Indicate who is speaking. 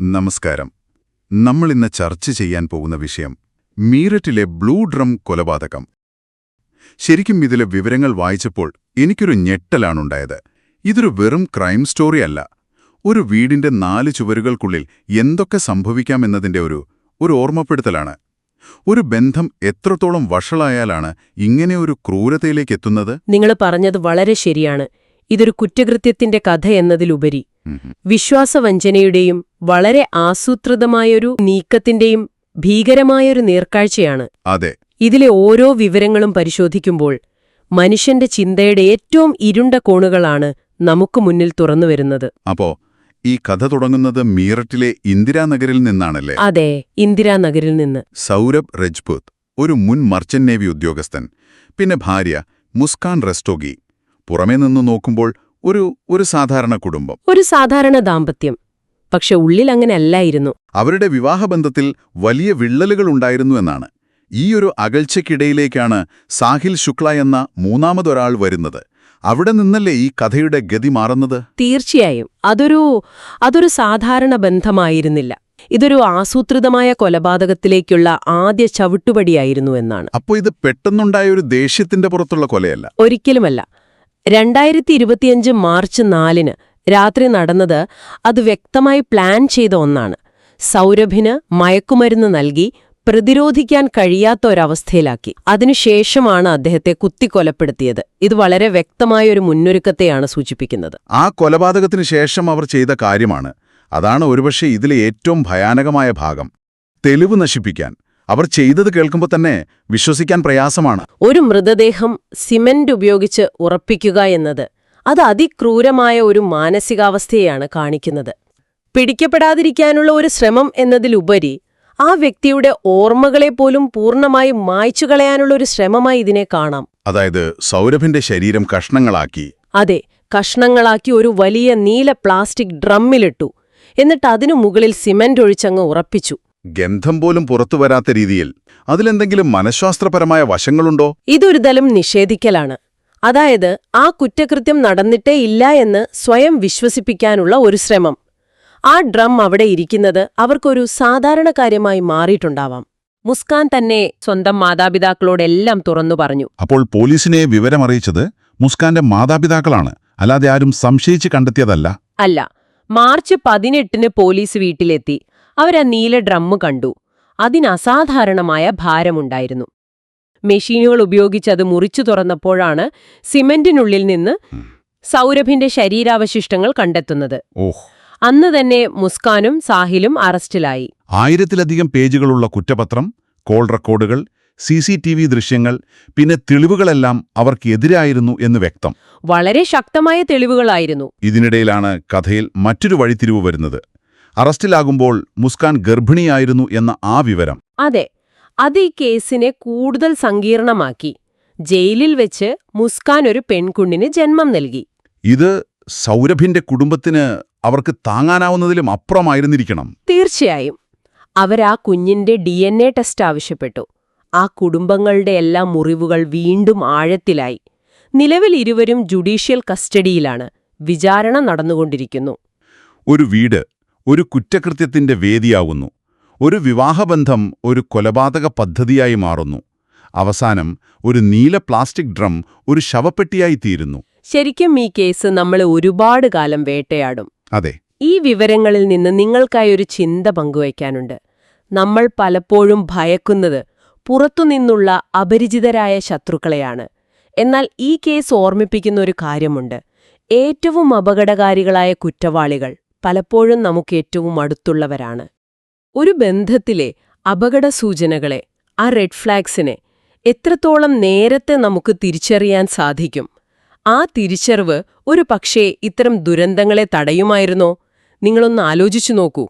Speaker 1: നമസ്കാരം. നമ്മളിന്ന് ചർച്ച ചെയ്യാൻ പോകുന്ന വിഷയം മീററ്റിലെ ബ്ലൂ ഡ്രം കൊലപാതകം. ശരിക്കും ഇതിലെ വിവരങ്ങൾ വായിച്ചപ്പോൾ എനിക്കൊരു ഞെട്ടലാണുണ്ടായത്. ഇതൊരു വെറും ക്രൈം സ്റ്റോറി അല്ല. ഒരു വീടിന്റെ 4 ചുവരുകൾക്കുള്ളിൽ എന്തൊക്കെ സംഭവിക്കാമെന്നതിന്റെ ഒരു ഓർമ്മപ്പെടുത്തലാണ്. ഒരു ബന്ധം എത്രത്തോളം വഷളായാലാണ് ഇങ്ങനെയൊരു ക്രൂരതയിലേക്കെത്തുന്നത്?
Speaker 2: നിങ്ങൾ പറഞ്ഞത് വളരെ ശരിയാണ്. ഇതൊരു കുറ്റകൃത്യത്തിന്റെ കഥ എന്നതിലുപരി വിശ്വാസവഞ്ചനയുടെയും വളരെ ആസൂത്രിതമായൊരു നീക്കത്തിന്റെയും ഭീകരമായൊരു നേർക്കാഴ്ചയാണ്.
Speaker 1: അതെ.
Speaker 2: ഇതിലെ ഓരോ വിവരങ്ങളും പരിശോധിക്കുമ്പോൾ മനുഷ്യന്റെ ചിന്തയുടെ ഏറ്റവും ഇരുണ്ട കോണുകളാണ് നമുക്ക് മുന്നിൽ തുറന്നുവരുന്നത്.
Speaker 1: അപ്പോ ഈ കഥ തുടങ്ങുന്നത് മീററ്റിലെ ഇന്ദിരാനഗറിൽ നിന്നാണല്ലേ?
Speaker 2: അതെ, ഇന്ദിരാനഗറിൽ നിന്ന്.
Speaker 1: സൗരഭ് രജ്പുത്, ഒരു മുൻ മർച്ചന്റ് നേവി ഉദ്യോഗസ്ഥൻ, പിന്നെ ഭാര്യ മുസ്കാൻ റെസ്റ്റോഗി. പുറമേ നിന്ന് നോക്കുമ്പോൾ ഒരു സാധാരണ കുടുംബം,
Speaker 2: ഒരു സാധാരണ ദാമ്പത്യം. പക്ഷെ ഉള്ളിൽ അങ്ങനെ അല്ലായിരുന്നു.
Speaker 1: അവരുടെ വിവാഹബന്ധത്തിൽ വലിയ വിള്ളലുകളുണ്ടായിരുന്നു എന്നാണ്. ഈയൊരു അകൽച്ചയ്ക്കിടയിലേക്കാണ് സാഹിൽ ശുക്ല എന്ന മൂന്നാമതൊരാൾ വരുന്നത്. അവിടെ നിന്നല്ലേ ഈ കഥയുടെ ഗതി മാറുന്നത്?
Speaker 2: തീർച്ചയായും. അതൊരു സാധാരണ ബന്ധമായിരുന്നില്ല. ഇതൊരു ആസൂത്രിതമായ കൊലപാതകത്തിലേക്കുള്ള ആദ്യ ചവിട്ടുപടിയായിരുന്നു എന്നാണ്.
Speaker 1: അപ്പോൾ ഇത് പെട്ടെന്നുണ്ടായ ഒരു ദേഷ്യത്തിന്റെ പുറത്തുള്ള കൊലയല്ല?
Speaker 2: ഒരിക്കലുമല്ല. 2025 മാർച്ച് 4 രാത്രി നടന്നത് അത് വ്യക്തമായി പ്ലാൻ ചെയ്ത ഒന്നാണ്. സൗരഭിന് മയക്കുമരുന്ന് നൽകി പ്രതിരോധിക്കാൻ കഴിയാത്ത ഒരവസ്ഥയിലാക്കി. അതിനുശേഷമാണ് അദ്ദേഹത്തെ കുത്തിക്കൊലപ്പെടുത്തിയത്. ഇത് വളരെ വ്യക്തമായൊരു മുന്നൊരുക്കത്തെയാണ് സൂചിപ്പിക്കുന്നത്.
Speaker 1: ആ കൊലപാതകത്തിനു ശേഷം അവർ ചെയ്ത കാര്യമാണ്. അതാണ് ഒരുപക്ഷെ ഇതിലെ ഏറ്റവും ഭയാനകമായ ഭാഗം. തെളിവ് നശിപ്പിക്കാൻ അവർ ചെയ്തത് കേൾക്കുമ്പോൾ തന്നെ വിശ്വസിക്കാൻ പ്രയാസമാണ്.
Speaker 2: ഒരു മൃതദേഹം സിമന്റ് ഉപയോഗിച്ച് ഉറപ്പിക്കുക എന്നത് അത് അതിക്രൂരമായ ഒരു മാനസികാവസ്ഥയെയാണ് കാണിക്കുന്നത്. പിടിക്കപ്പെടാതിരിക്കാനുള്ള ഒരു ശ്രമം എന്നതിലുപരി ആ വ്യക്തിയുടെ ഓർമ്മകളെപ്പോലും പൂർണ്ണമായും മായ്ച്ചു കളയാനുള്ള ഒരു ശ്രമമായി ഇതിനെ കാണാം.
Speaker 1: അതായത് സൗരഭിന്റെ ശരീരം കഷ്ണങ്ങളാക്കി.
Speaker 2: അതെ, കഷ്ണങ്ങളാക്കി ഒരു വലിയ നീല പ്ലാസ്റ്റിക് ഡ്രമ്മിലിട്ടു. എന്നിട്ട് അതിനു മുകളിൽ സിമന്റ് ഒഴിച്ചങ്ങ് ഉറപ്പിച്ചു.
Speaker 1: ഗന്ധം പോലും പുറത്തുവരാത്ത രീതിയിൽ. അതിലെന്തെങ്കിലും മനഃശാസ്ത്രപരമായ വശങ്ങളുണ്ടോ?
Speaker 2: ഇതൊരു തലം നിഷേധിക്കലാണ്. അതായത് ആ കുറ്റകൃത്യം നടന്നിട്ടേ ഇല്ല എന്ന് സ്വയം വിശ്വസിപ്പിക്കാനുള്ള ഒരു ശ്രമം. ആ ഡ്രം അവിടെ ഇരിക്കുന്നത് അവർക്കൊരു സാധാരണ കാര്യമായി മാറിയിട്ടുണ്ടാവാം. മുസ്കാൻ തന്നെ സ്വന്തം മാതാപിതാക്കളോടെല്ലാം തുറന്നു പറഞ്ഞു.
Speaker 1: അപ്പോൾ പോലീസിനെ വിവരമറിയിച്ചത് മുസ്കാന്റെ മാതാപിതാക്കളാണ്, അല്ലാതെ ആരും സംശയിച്ച് കണ്ടെത്തിയതല്ല?
Speaker 2: അല്ല. മാർച്ച് 18 പോലീസ് വീട്ടിലെത്തി. അവരാ നീല ഡ്രമ്മ് കണ്ടു. അതിനസാധാരണമായ ഭാരമുണ്ടായിരുന്നു. മെഷീനുകൾ ഉപയോഗിച്ചത് മുറിച്ചു തുറന്നപ്പോഴാണ് സിമന്റിനുള്ളിൽ നിന്ന് സൗരഭിന്റെ ശരീരാവശിഷ്ടങ്ങൾ കണ്ടെത്തുന്നത്. അന്ന് തന്നെ മുസ്കാനും സാഹിലും അറസ്റ്റിലായി.
Speaker 1: 1000-ലധികം പേജുകളുള്ള കുറ്റപത്രം, കോൾ റെക്കോർഡുകൾ, CCTV ദൃശ്യങ്ങൾ, പിന്നെ തെളിവുകളെല്ലാം അവർക്കെതിരായിരുന്നു എന്ന് വ്യക്തം.
Speaker 2: വളരെ ശക്തമായ തെളിവുകളായിരുന്നു.
Speaker 1: ഇതിനിടയിലാണ് കഥയിൽ മറ്റൊരു വഴിത്തിരിവ് വരുന്നത്. അറസ്റ്റിലാകുമ്പോൾ മുസ്കാൻ ഗർഭിണിയായിരുന്നു എന്ന ആ വിവരം.
Speaker 2: അതെ, അത് ഈ കേസിനെ കൂടുതൽ സങ്കീർണമാക്കി. ജയിലിൽ വെച്ച് മുസ്കാൻ ഒരു പെൺകുഞ്ഞിന് ജന്മം നൽകി.
Speaker 1: ഇത് സൗരഭിന്റെ കുടുംബത്തിന് അവർക്ക് താങ്ങാനാവുന്നതിലും അപ്പുറമായിരുന്നിരിക്കണം.
Speaker 2: തീർച്ചയായും. അവരാ കുഞ്ഞിന്റെ DNA ടെസ്റ്റ് ആവശ്യപ്പെട്ടു. ആ കുടുംബങ്ങളുടെ എല്ലാ മുറിവുകൾ വീണ്ടും ആഴത്തിലായി. നിലവിൽ ഇരുവരും ജുഡീഷ്യൽ കസ്റ്റഡിയിലാണ്. വിചാരണ നടന്നുകൊണ്ടിരിക്കുന്നു.
Speaker 1: ഒരു വീട് ഒരു കുറ്റകൃത്യത്തിന്റെ വേദിയാവുന്നു. ഒരു വിവാഹബന്ധം ഒരു കൊലപാതക പദ്ധതിയായി മാറുന്നു. അവസാനം ഒരു നീല പ്ലാസ്റ്റിക് ഡ്രം ഒരു ശവപ്പെട്ടിയായി തീരുന്നു.
Speaker 2: ശരിക്കും ഈ കേസ് നമ്മളെ ഒരുപാട് കാലം വേട്ടയാടും.
Speaker 1: അതെ.
Speaker 2: ഈ വിവരങ്ങളിൽ നിന്ന് നിങ്ങൾക്കായി ഒരു ചിന്ത പങ്കുവയ്ക്കാനുണ്ട്. നമ്മൾ പലപ്പോഴും ഭയക്കുന്നത് പുറത്തുനിന്നുള്ള അപരിചിതരായ ശത്രുക്കളെയാണ്. എന്നാൽ ഈ കേസ് ഓർമ്മിപ്പിക്കുന്ന ഒരു കാര്യമുണ്ട്. ഏറ്റവും അപകടകാരികളായ കുറ്റവാളികൾ പലപ്പോഴും നമുക്ക് ഏറ്റവും അടുത്തുള്ളവരാണ്. ഒരു ബന്ധത്തിലെ അപകടസൂചനകളെ, ആ റെഡ് ഫ്ലാഗ്സിനെ എത്രത്തോളം നേരത്തെ നമുക്ക് തിരിച്ചറിയാൻ സാധിക്കും? ആ തിരിച്ചറിവ് ഒരു പക്ഷേ ഇത്തരം ദുരന്തങ്ങളെ തടയുമായിരുന്നോ? നിങ്ങളൊന്ന് ആലോചിച്ചു നോക്കൂ.